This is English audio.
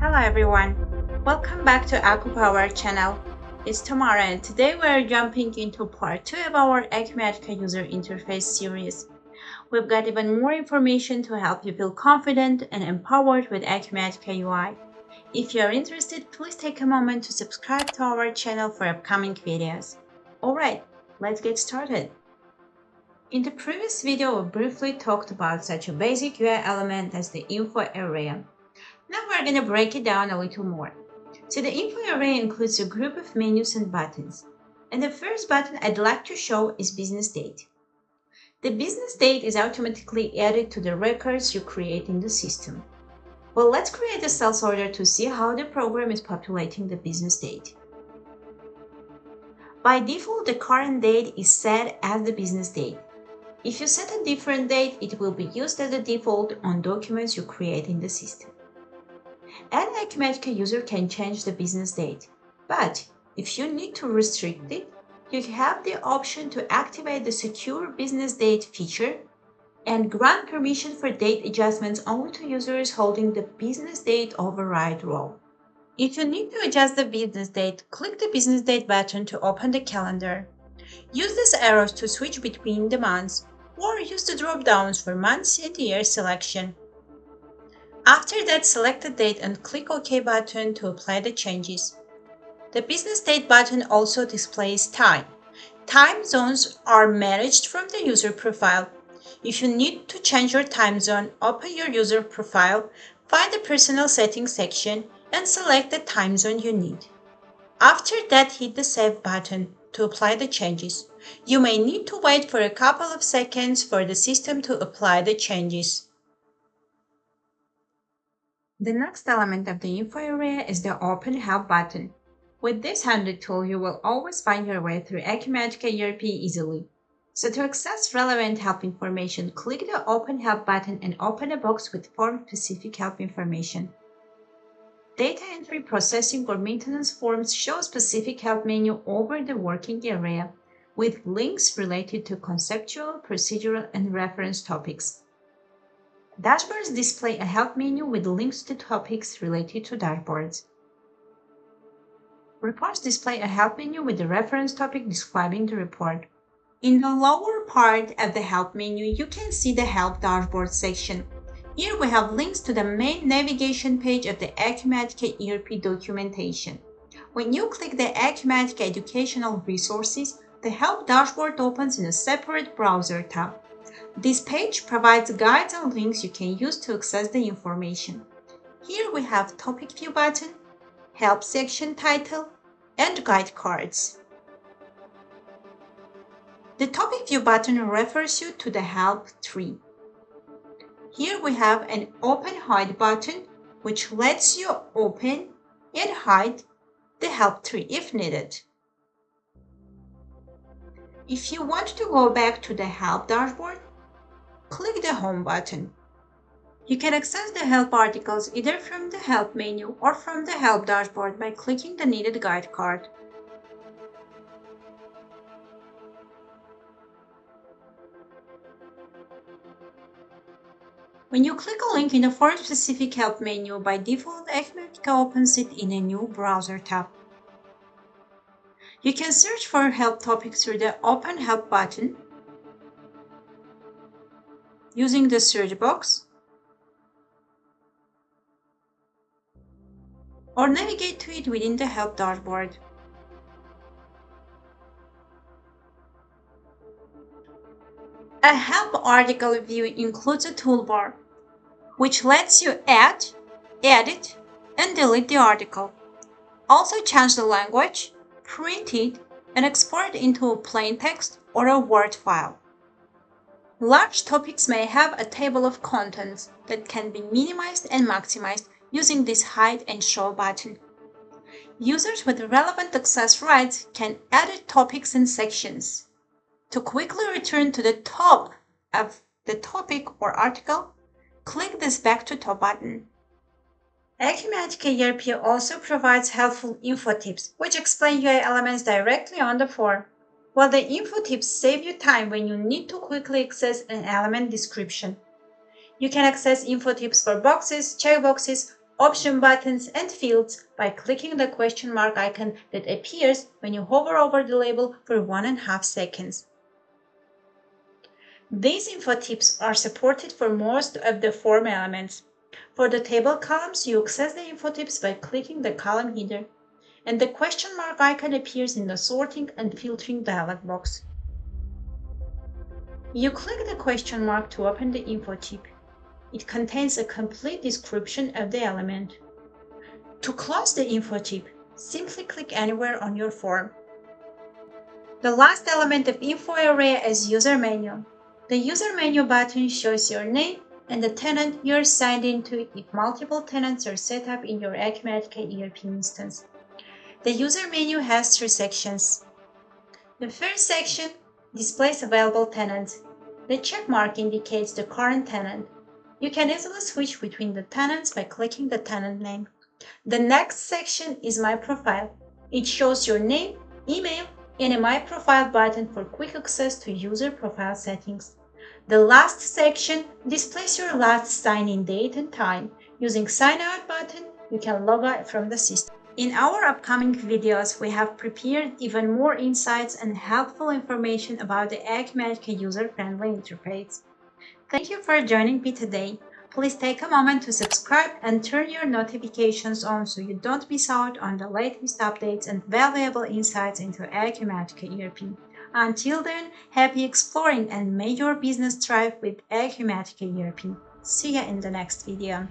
Hello everyone, welcome back to Acupower channel. It's Tamara and today we're jumping into part 2 of our Acumatica user interface series. We've got even more information to help you feel confident and empowered with Acumatica UI. If you are interested, please take a moment to subscribe to our channel for upcoming videos. Alright, let's get started. In the previous video, we briefly talked about such a basic UI element as the info area. Now we're going to break it down a little more. So the info array includes a group of menus and buttons. And the first button I'd like to show is business date. The business date is automatically added to the records you create in the system. Well, let's create a sales order to see how the program is populating the business date. By default, the current date is set as the business date. If you set a different date, it will be used as a default on documents you create in the system. An Acumatica user can change the business date, but if you need to restrict it, you have the option to activate the Secure Business Date feature and grant permission for date adjustments only to users holding the Business Date Override role. If you need to adjust the business date, click the Business Date button to open the calendar. Use these arrows to switch between the months, or use the drop-downs for months and year selection. After that, select the date and click OK button to apply the changes. The business date button also displays time. Time zones are managed from the user profile. If you need to change your time zone, open your user profile, find the personal settings section, and select the time zone you need. After that, hit the Save button to apply the changes. You may need to wait for a couple of seconds for the system to apply the changes. The next element of the info area is the Open Help button. With this handy tool, you will always find your way through Acumatica ERP easily. So to access relevant help information, click the Open Help button and open a box with form-specific help information. Data entry, processing, or maintenance forms show specific help menu over the working area, with links related to conceptual, procedural, and reference topics. Dashboards display a help menu with links to topics related to dashboards. Reports display a help menu with the reference topic describing the report. In the lower part of the help menu, you can see the Help Dashboard section. Here we have links to the main navigation page of the Acumatica ERP documentation. When you click the Acumatica Educational Resources, the Help Dashboard opens in a separate browser tab. This page provides guides and links you can use to access the information. Here we have Topic View button, Help section title, and guide cards. The Topic View button refers you to the Help tree. Here we have an Open Hide button, which lets you open and hide the help tree if needed. If you want to go back to the Help dashboard, click the Home button. You can access the help articles either from the Help menu or from the Help dashboard by clicking the needed guide card. When you click a link in the form-specific help menu, by default, Acumatica opens it in a new browser tab. You can search for help topics through the Open Help button using the search box, or navigate to it within the Help dashboard. A Help article view includes a toolbar, which lets you add, edit, and delete the article. Also change the language, print it, and export it into a plain text or a Word file. Large topics may have a table of contents that can be minimized and maximized using this Hide and Show button. Users with relevant access rights can edit topics and sections. To quickly return to the top of the topic or article, click this Back to Top button. Acumatica ERP also provides helpful info tips, which explain UI elements directly on the form, while the info tips save you time when you need to quickly access an element description. You can access info tips for boxes, checkboxes, option buttons, and fields by clicking the question mark icon that appears when you hover over the label for 1.5 seconds. These info tips are supported for most of the form elements. For the table columns, you access the info tips by clicking the column header, and the question mark icon appears in the sorting and filtering dialog box. You click the question mark to open the info tip. It contains a complete description of the element. To close the info tip, simply click anywhere on your form. The last element of info area is user menu. The user menu button shows your name and the tenant you're signed into if multiple tenants are set up in your Acumatica ERP instance. The user menu has 3 sections. The first section displays available tenants. The check mark indicates the current tenant. You can easily switch between the tenants by clicking the tenant name. The next section is My Profile. It shows your name, email, and a My Profile button for quick access to user profile settings. The last section displays your last sign-in date and time. Using Sign Out button, you can log out from the system. In our upcoming videos, we have prepared even more insights and helpful information about the Acumatica user-friendly interface. Thank you for joining me today. Please take a moment to subscribe and turn your notifications on so you don't miss out on the latest updates and valuable insights into Acumatica ERP. Until then, happy exploring and may your business thrive with Acumatica ERP. See you in the next video.